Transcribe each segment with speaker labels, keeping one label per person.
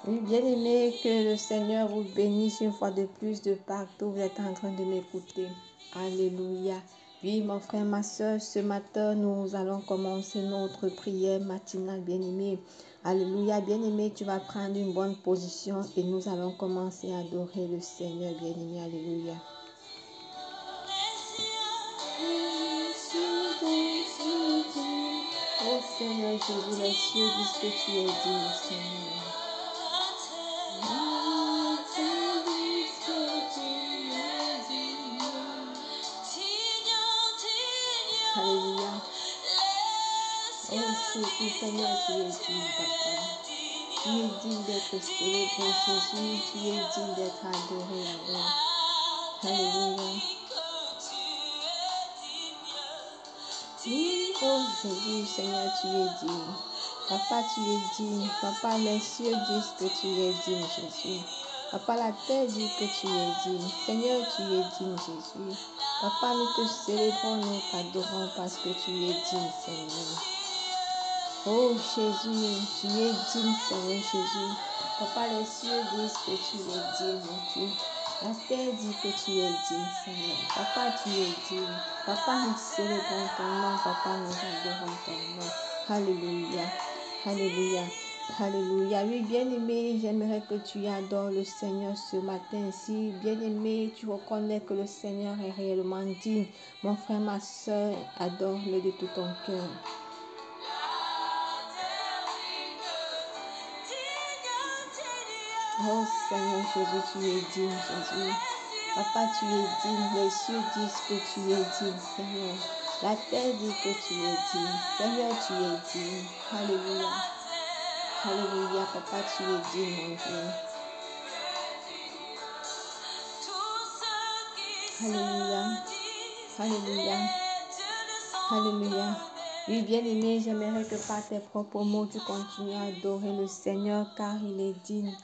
Speaker 1: Oui, bien-aimé, que le Seigneur vous bénisse une fois de plus de partout. Vous êtes en train de m'écouter. Alléluia. Oui, mon frère, ma soeur, ce matin, nous allons commencer notre prière matinale, bien-aimé. Alléluia, bien-aimé, tu vas prendre une bonne position et nous allons commencer à adorer le Seigneur, bien-aimé. Alléluia. Oh Seigneur Jésus, les cieux disent que tu es digne, Seigneur. Alléluia. Oh Jésus, Seigneur, tu es digne, Papa. Tu es digne d'être célébré, Jésus. Tu es digne d'être adoré, Yahweh. Alléluia. Oh Jésus, Seigneur, tu es digne. Papa, tu es digne. Papa, les cieux disent que tu es digne, Jésus. Papa, la terre dit que tu es digne. Seigneur, tu es digne, Jésus. Papa, nous te célébrons, nous t'adorons parce que tu es digne, Seigneur. Oh Jésus, tu es digne, Seigneur Jésus. Papa, les cieux disent que tu es digne, mon Dieu. La terre dit que tu es digne, Seigneur. Papa, tu es digne. Papa, nous célébrons ton nom. Papa, nous adorons ton nom. Alléluia. Alléluia. Alléluia. Oui, bien-aimé, j'aimerais que tu adores le Seigneur ce matin. Si, bien-aimé, tu reconnais que le Seigneur est réellement digne, mon frère, ma soeur, adore-le de tout ton cœur. Oh Seigneur Jésus, tu es digne, Jésus. Papa, tu es digne. Les cieux disent que tu es digne, Seigneur. La terre dit que tu es digne. Seigneur, tu es digne. Alléluia. Alléluia, Papa, tu es digne, mon Dieu. Alléluia. Alléluia. Alléluia. Oui, bien-aimé, j'aimerais que par tes propres mots, tu continues à adorer le Seigneur car il est digne.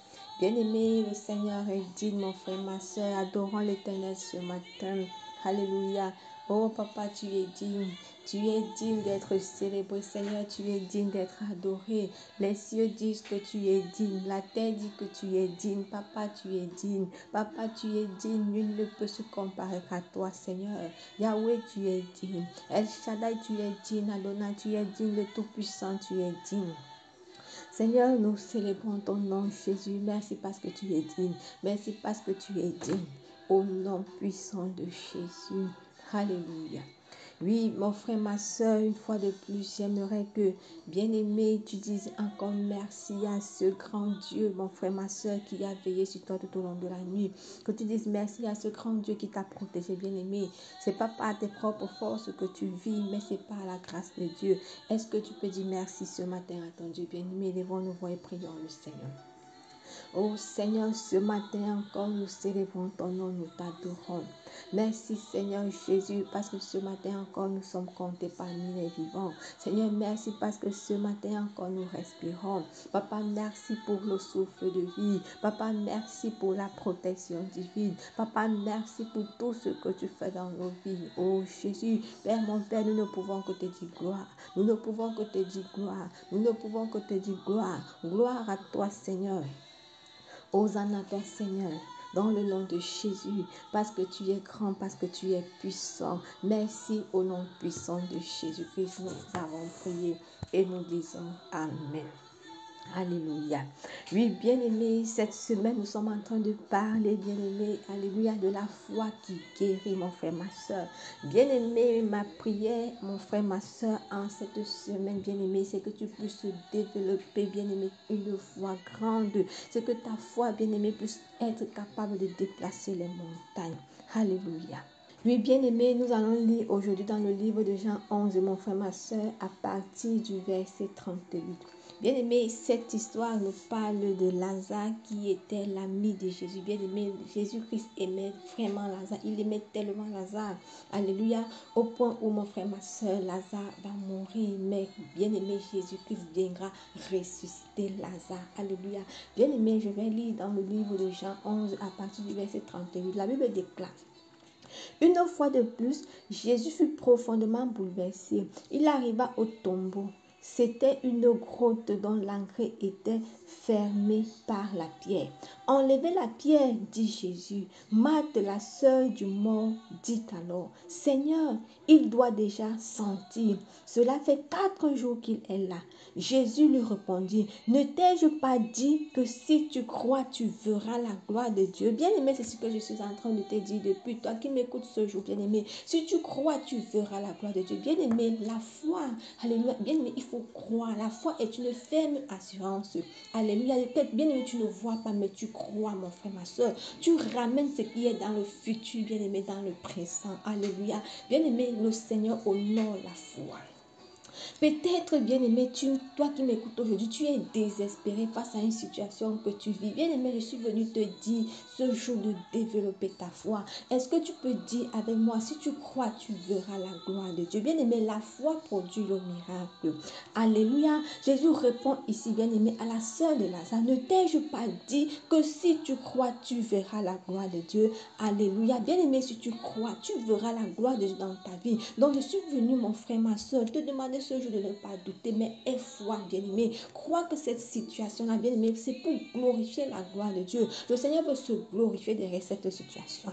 Speaker 1: Bien-aimé, le Seigneur est digne, mon frère, ma soeur. Adorons l'Éternel ce matin. Alléluia. Oh, Papa, tu es digne. Tu es digne d'être célébré. Seigneur, tu es digne d'être adoré. Les cieux disent que tu es digne. La terre dit que tu es digne. Papa, tu es digne. Papa, tu es digne. Nul ne peut se comparer à toi, Seigneur. Yahweh, tu es digne. El Shaddai, tu es digne. Adonai, tu es digne. Le Tout-Puissant, tu es digne. Seigneur, nous célébrons ton nom, Jésus. Merci parce que tu es digne. Merci parce que tu es digne. Au nom puissant de Jésus. Alléluia. Oui, mon frère, ma soeur, une fois de plus, j'aimerais que, bien-aimé, tu dises encore merci à ce grand Dieu, mon frère, ma soeur, qui a veillé sur toi tout au long de la nuit. Que tu dises merci à ce grand Dieu qui t'a protégé, bien-aimé. C'est pas par tes propres forces que tu vis, mais c'est par la grâce de Dieu. Est-ce que tu peux dire merci ce matin à ton Dieu, bien-aimé? Lèvons nos voix et prions le Seigneur. Oh Seigneur, ce matin encore, nous célébrons ton nom, nous t'adorons. Merci Seigneur Jésus, parce que ce matin encore, nous sommes comptés parmi les vivants. Seigneur, merci parce que ce matin encore, nous respirons. Papa, merci pour le souffle de vie. Papa, merci pour la protection divine. Papa, merci pour tout ce que tu fais dans nos vies. Oh Jésus, Père, mon Père, nous ne pouvons que te dire gloire. Nous ne pouvons que te dire gloire. Nous ne pouvons que te dire gloire. Gloire à toi, Seigneur. Hosanna ton Seigneur, dans le nom de Jésus, parce que tu es grand, parce que tu es puissant. Merci au nom puissant de Jésus-Christ, nous avons prié et nous disons Amen. Alléluia. Oui, bien-aimés, cette semaine, nous sommes en train de parler, bien-aimés, alléluia, de la foi qui guérit, mon frère, ma soeur. Bien-aimé, ma prière, mon frère, ma soeur, en cette semaine, bien-aimé, c'est que tu puisses développer, bien-aimé, une foi grande. C'est que ta foi, bien-aimé, puisse être capable de déplacer les montagnes. Alléluia. Oui, bien-aimés, nous allons lire aujourd'hui dans le livre de Jean 11, mon frère, ma soeur, à partir du verset 38. Bien-aimé, cette histoire nous parle de Lazare qui était l'ami de Jésus. Bien-aimé, Jésus-Christ aimait vraiment Lazare. Il aimait tellement Lazare. Alléluia. Au point où mon frère, ma soeur, Lazare va mourir. Mais bien-aimé, Jésus-Christ viendra ressusciter Lazare. Alléluia. Bien-aimé, je vais lire dans le livre de Jean 11 à partir du verset 38. La Bible déclare. Une fois de plus, Jésus fut profondément bouleversé. Il arriva au tombeau. C'était une grotte dont l'entrée était fermée par la pierre. Enlevez la pierre, dit Jésus. Marthe, la sœur du mort, dit alors, Seigneur, il doit déjà sentir. Cela fait 4 jours qu'il est là. Jésus lui répondit, ne t'ai-je pas dit que si tu crois, tu verras la gloire de Dieu? Bien-aimé, c'est ce que je suis en train de te dire depuis toi qui m'écoutes ce jour, bien-aimé. Si tu crois, tu verras la gloire de Dieu. Bien-aimé, la foi, alléluia, bien-aimé, il faut croire. La foi est une ferme assurance. Alléluia, peut-être, bien-aimé, tu ne vois pas, mais tu crois, mon frère, ma soeur. Tu ramènes ce qui est dans le futur, bien-aimé, dans le présent. Alléluia. Bien-aimé, le Seigneur honore la foi. Peut-être, bien-aimé, toi qui m'écoutes aujourd'hui, tu es désespéré face à une situation que tu vis. Bien-aimé, je suis venue te dire ce jour de développer ta foi. Est-ce que tu peux dire avec moi, si tu crois, tu verras la gloire de Dieu? Bien-aimé, la foi produit le miracle. Alléluia. Jésus répond ici, bien-aimé, à la sœur de Lazare. Ne t'ai-je pas dit que si tu crois, tu verras la gloire de Dieu? Alléluia. Bien-aimé, si tu crois, tu verras la gloire de Dieu dans ta vie. Donc, je suis venue, mon frère, ma soeur, te demander ce jour de ne pas douter, mais aie foi, bien-aimé. Crois que cette situation-là, bien-aimé, c'est pour glorifier la gloire de Dieu. Le Seigneur veut se glorifier derrière cette situation.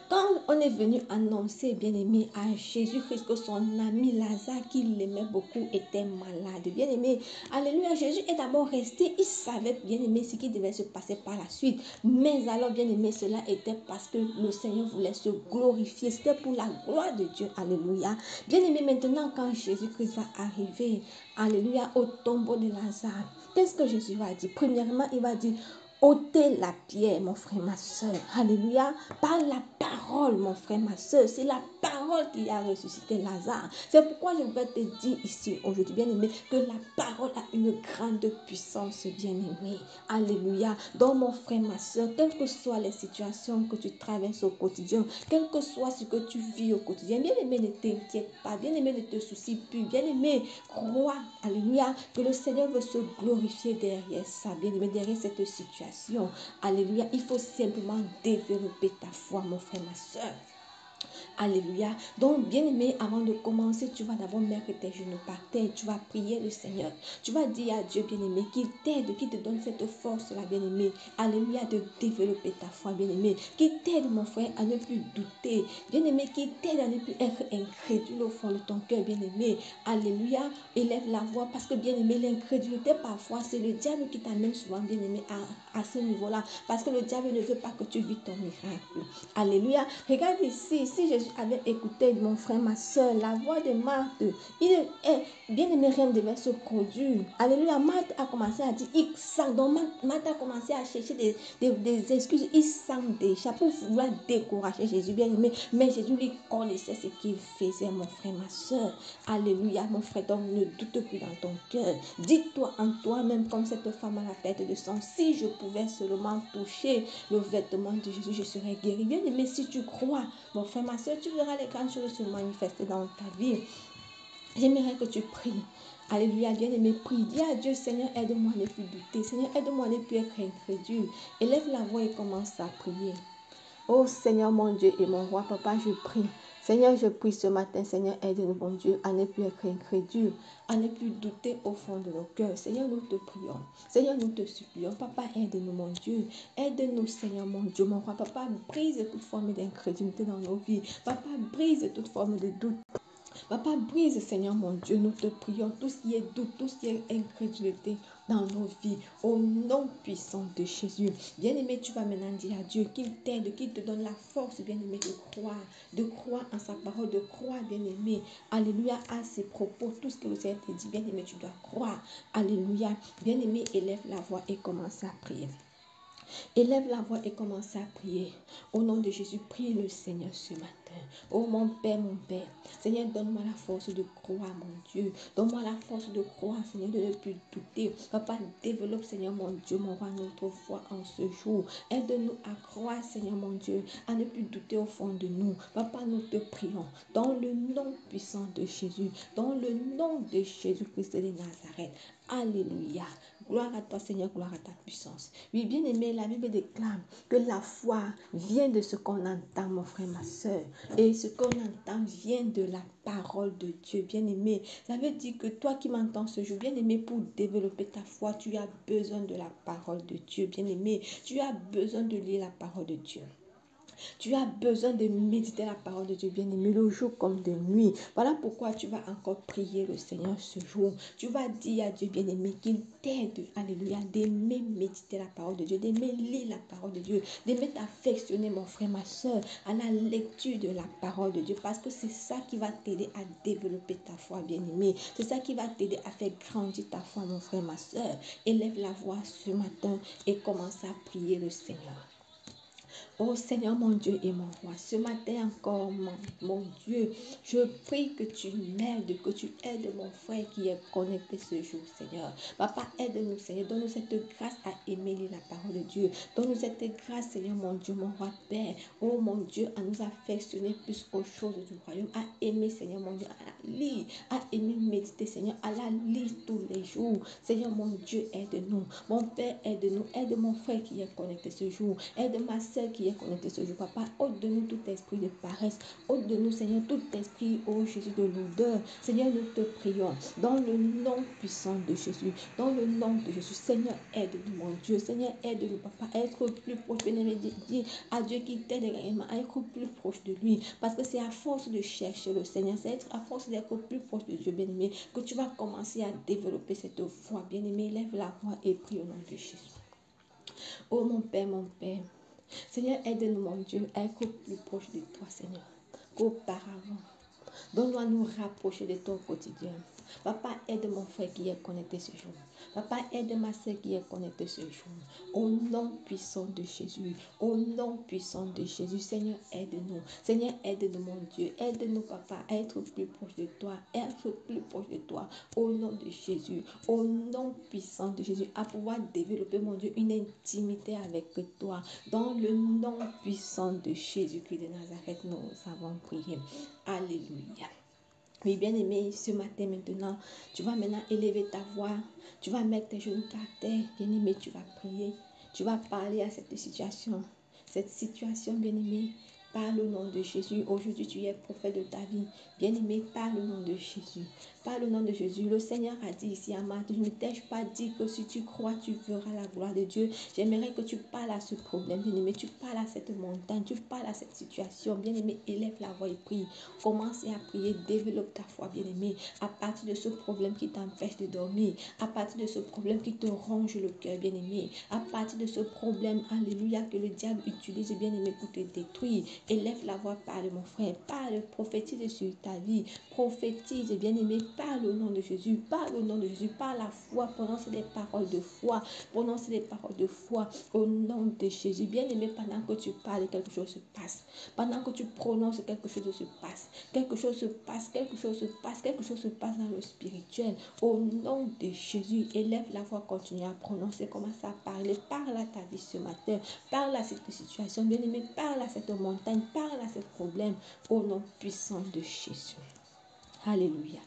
Speaker 1: Quand on est venu annoncer, bien-aimé, à Jésus-Christ que son ami Lazare, qui l'aimait beaucoup, était malade. Bien-aimé, alléluia, Jésus est d'abord resté, il savait, bien-aimé, ce qui devait se passer par la suite. Mais alors, bien-aimé, cela était parce que le Seigneur voulait se glorifier. C'était pour la gloire de Dieu, alléluia. Bien-aimé, maintenant, quand Jésus-Christ va arriver, alléluia, au tombeau de Lazare, qu'est-ce que Jésus va dire? Premièrement, il va dire, ôtez la pierre, mon frère, ma soeur. Alléluia. Par la parole, mon frère, ma soeur. C'est la parole qui a ressuscité Lazare. C'est pourquoi je vais te dire ici, aujourd'hui, bien-aimé, que la parole a une grande puissance, bien-aimé. Alléluia. Donc, mon frère, ma soeur, quelles que soient les situations que tu traverses au quotidien, quel que soit ce que tu vis au quotidien, bien-aimé, ne t'inquiète pas. Bien-aimé, ne te soucie plus. Bien-aimé, crois, alléluia, que le Seigneur veut se glorifier derrière ça, bien-aimé, derrière cette situation. Alléluia, il faut simplement développer ta foi, mon frère, ma soeur. Alléluia. Donc, bien-aimé, avant de commencer, tu vas d'abord mettre tes genoux par terre. Tu vas prier le Seigneur. Tu vas dire à Dieu, bien-aimé, qu'il t'aide, qu'il te donne cette force-là, bien-aimé. Alléluia, de développer ta foi, bien-aimé. Qu'il t'aide, mon frère, à ne plus douter. Bien-aimé, qu'il t'aide à ne plus être incrédule au fond de ton cœur, bien-aimé. Alléluia. Élève la voix parce que, bien-aimé, l'incrédulité, parfois, c'est le diable qui t'amène souvent, bien-aimé, à ce niveau-là. Parce que le diable ne veut pas que tu vis ton miracle. Alléluia. Regarde ici, si Jésus avait écouté mon frère, ma soeur, la voix de Marthe, il est bien-aimé, rien ne devait se produire. Alléluia. Marthe a commencé à dire, il sent. Donc Marthe a commencé à chercher des excuses. Il sent déjà pour vouloir décourager Jésus, bien-aimé. Mais Jésus lui connaissait ce qu'il faisait, mon frère, ma soeur. Alléluia, mon frère. Donc ne doute plus dans ton cœur. Dis-toi en toi-même, comme cette femme à la tête de sang, si je pouvais seulement toucher le vêtement de Jésus, je serais guéri. Bien aimé, si tu crois, mon frère, ma soeur, tu verras les grandes choses se manifester dans ta vie. J'aimerais que tu pries. Alléluia, bien-aimé, prie. Dis à Dieu, Seigneur, aide-moi à ne plus douter. Seigneur, aide-moi à ne plus être incrédule. Élève la voix et commence à prier. Oh Seigneur, mon Dieu et mon roi, papa, je prie. Seigneur, je prie ce matin, Seigneur, aide-nous, mon Dieu, à ne plus être incrédule, à ne plus douter au fond de nos cœurs. Seigneur, nous te prions. Seigneur, nous te supplions. Papa, aide-nous, mon Dieu. Aide-nous, Seigneur, mon Dieu, mon roi. Papa, brise toute forme d'incrédulité dans nos vies. Papa, brise toute forme de doute. Papa, brise, Seigneur, mon Dieu, nous te prions. Tout ce qui est doute, tout ce qui est incrédulité dans nos vies, au nom puissant de Jésus. Bien-aimé, tu vas maintenant dire à Dieu qu'il t'aide, qu'il te donne la force, bien-aimé, de croire en sa parole, de croire, bien-aimé, alléluia, à ses propos, tout ce que le Seigneur te dit, bien-aimé, tu dois croire, alléluia. Bien-aimé, élève la voix et commence à prier. Élève la voix et commence à prier. Au nom de Jésus, prie le Seigneur ce matin. Oh mon Père, Seigneur, donne-moi la force de croire, mon Dieu. Donne-moi la force de croire, Seigneur, de ne plus douter. Papa, développe, Seigneur, mon Dieu, mon roi, notre foi en ce jour. Aide-nous à croire, Seigneur, mon Dieu, à ne plus douter au fond de nous. Papa, nous te prions, dans le nom puissant de Jésus, dans le nom de Jésus-Christ de Nazareth. Alléluia. Gloire à toi, Seigneur, gloire à ta puissance. Oui, bien-aimé, la Bible déclare que la foi vient de ce qu'on entend, mon frère, ma soeur. Et ce qu'on entend vient de la parole de Dieu, bien-aimé. Ça veut dire que toi qui m'entends ce jour, bien-aimé, pour développer ta foi, tu as besoin de la parole de Dieu, bien-aimé. Tu as besoin de lire la parole de Dieu. Tu as besoin de méditer la parole de Dieu, bien-aimé, le jour comme de nuit. Voilà pourquoi tu vas encore prier le Seigneur ce jour. Tu vas dire à Dieu, bien-aimé, qu'il t'aide, alléluia, d'aimer méditer la parole de Dieu, d'aimer lire la parole de Dieu, d'aimer t'affectionner, mon frère, ma soeur, à la lecture de la parole de Dieu, parce que c'est ça qui va t'aider à développer ta foi, bien-aimé. C'est ça qui va t'aider à faire grandir ta foi, mon frère, ma soeur. Élève la voix ce matin et commence à prier le Seigneur. Oh Seigneur, mon Dieu et mon roi, ce matin encore, mon Dieu, je prie que tu m'aides, que tu aides mon frère qui est connecté ce jour, Seigneur. Papa, aide-nous, Seigneur, donne-nous cette grâce à aimer la parole de Dieu. Donne-nous cette grâce, Seigneur, mon Dieu, mon roi, Père. Oh mon Dieu, à nous affectionner plus aux choses du royaume, à aimer, Seigneur, mon Dieu, à la lire, à aimer méditer, Seigneur, à la lire tous les jours. Seigneur, mon Dieu, aide-nous. Mon Père, aide-nous. Aide mon frère qui est connecté ce jour. Aide ma soeur qui est connectée ce jour. Papa, ôte de nous tout esprit de paresse. Ôte de nous, Seigneur, tout esprit, oh Jésus, de l'odeur. Seigneur, nous te prions. Dans le nom puissant de Jésus. Dans le nom de Jésus. Seigneur, aide-nous, mon Dieu. Seigneur, aide-nous, Papa, à être plus proche. Dis à Dieu qui t'aide réellement à être plus proche de lui. Parce que c'est à force de chercher le Seigneur, c'est à force d'être plus proche de Dieu, bien-aimé, que tu vas commencer à développer cette foi, bien-aimé. Lève la voix et prie au nom de Jésus. Oh mon Père, Seigneur, aide-nous, mon Dieu, à être plus proche de toi, Seigneur, qu'auparavant. Donne-nous à nous rapprocher de ton quotidien. Papa, aide mon frère qui est connecté ce jour. Papa, aide ma soeur qui est connectée ce jour. Au nom puissant de Jésus. Au nom puissant de Jésus. Seigneur, aide-nous. Seigneur, aide-nous, mon Dieu. Aide-nous, Papa, à être plus proche de toi. Être plus proche de toi. Au nom de Jésus. Au nom puissant de Jésus. À pouvoir développer, mon Dieu, une intimité avec toi. Dans le nom puissant de Jésus-Christ de Nazareth, nous avons prié. Alléluia. Oui, bien-aimé, ce matin maintenant, tu vas maintenant élever ta voix. Tu vas mettre tes genoux par terre. Bien-aimé, tu vas prier. Tu vas parler à cette situation. Cette situation, bien-aimé, parle au nom de Jésus. Aujourd'hui, tu es prophète de ta vie. Bien-aimé, parle au nom de Jésus. Parle au nom de Jésus. Le Seigneur a dit ici à Marthe, je ne t'ai pas dit que si tu crois, tu verras la gloire de Dieu. J'aimerais que tu parles à ce problème, bien-aimé. Tu parles à cette montagne. Tu parles à cette situation. Bien-aimé, élève la voix et prie. Commence à prier. Développe ta foi, bien-aimé. À partir de ce problème qui t'empêche de dormir. À partir de ce problème qui te ronge le cœur, bien-aimé. À partir de ce problème, alléluia, que le diable utilise, bien-aimé, pour te détruire. Élève la voix, parle, mon frère. Parle, prophétise sur ta vie. Prophétise, bien-aimé. Parle au nom de Jésus. Parle au nom de Jésus. Par la foi. Prononce des paroles de foi. Prononce des paroles de foi au nom de Jésus. Bien-aimé, pendant que tu parles, quelque chose se passe. Pendant que tu prononces, quelque chose se passe. Quelque chose se passe. Quelque chose se passe. Quelque chose se passe dans le spirituel. Au nom de Jésus, élève la voix, continue à prononcer. Commence à parler. Parle à ta vie ce matin. Parle à cette situation. Bien-aimé, parle à cette montagne. Parle à ce problème. Au nom puissant de Jésus. Alléluia.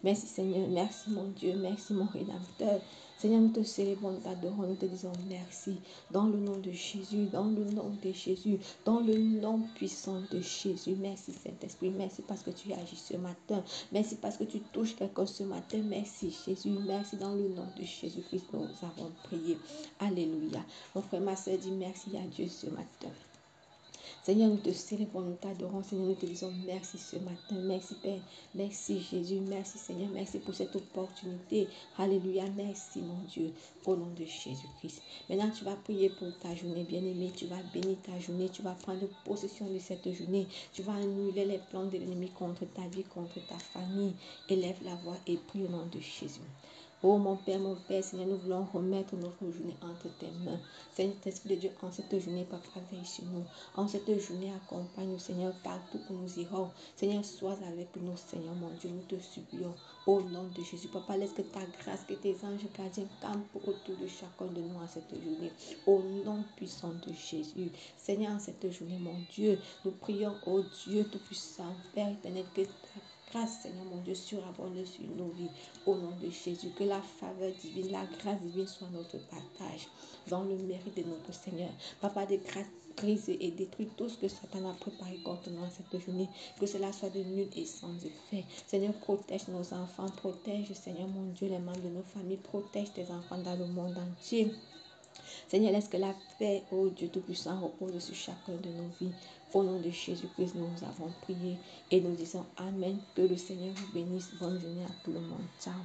Speaker 1: Merci Seigneur, merci mon Dieu, merci mon Rédempteur. Seigneur, nous te célébrons, nous t'adorons, nous te disons merci. Dans le nom de Jésus, dans le nom de Jésus, dans le nom puissant de Jésus. Merci Saint-Esprit, merci parce que tu agis ce matin. Merci parce que tu touches quelqu'un ce matin. Merci Jésus, merci dans le nom de Jésus-Christ. Nous avons prié. Alléluia. Mon frère, ma soeur dit merci à Dieu ce matin. Seigneur, nous te célébrons, nous t'adorons. Seigneur, nous te disons merci ce matin. Merci Père. Merci Jésus. Merci Seigneur. Merci pour cette opportunité. Alléluia. Merci mon Dieu. Au nom de Jésus-Christ. Maintenant, tu vas prier pour ta journée bien-aimée. Tu vas bénir ta journée. Tu vas prendre possession de cette journée. Tu vas annuler les plans de l'ennemi contre ta vie, contre ta famille. Élève la voix et prie au nom de Jésus. Oh mon Père, Seigneur, nous voulons remettre notre journée entre tes mains. Seigneur, Esprit de Dieu, en cette journée, Papa, veille sur nous. En cette journée, accompagne-nous, Seigneur, partout où nous irons. Seigneur, sois avec nous, Seigneur, mon Dieu, nous te supplions. Au nom de Jésus, Papa, laisse que ta grâce, que tes anges gardiens campent autour de chacun de nous en cette journée. Au nom puissant de Jésus. Seigneur, en cette journée, mon Dieu, nous prions, oh Dieu Tout-Puissant, Père éternel, que ta grâce, Seigneur mon Dieu, surabonde sur nos vies. Au nom de Jésus, que la faveur divine, la grâce divine soit notre partage. Dans le mérite de notre Seigneur. Papa, de grâce, brise et détruit tout ce que Satan a préparé contre nous cette journée. Que cela soit de nul et sans effet. Seigneur, protège nos enfants. Protège, Seigneur mon Dieu, les membres de nos familles. Protège tes enfants dans le monde entier. Seigneur, laisse que la paix, ô Dieu Tout-Puissant, repose sur chacun de nos vies. Au nom de Jésus-Christ, nous avons prié et nous disons Amen. Que le Seigneur vous bénisse. Bonne journée à tout le monde. Ciao.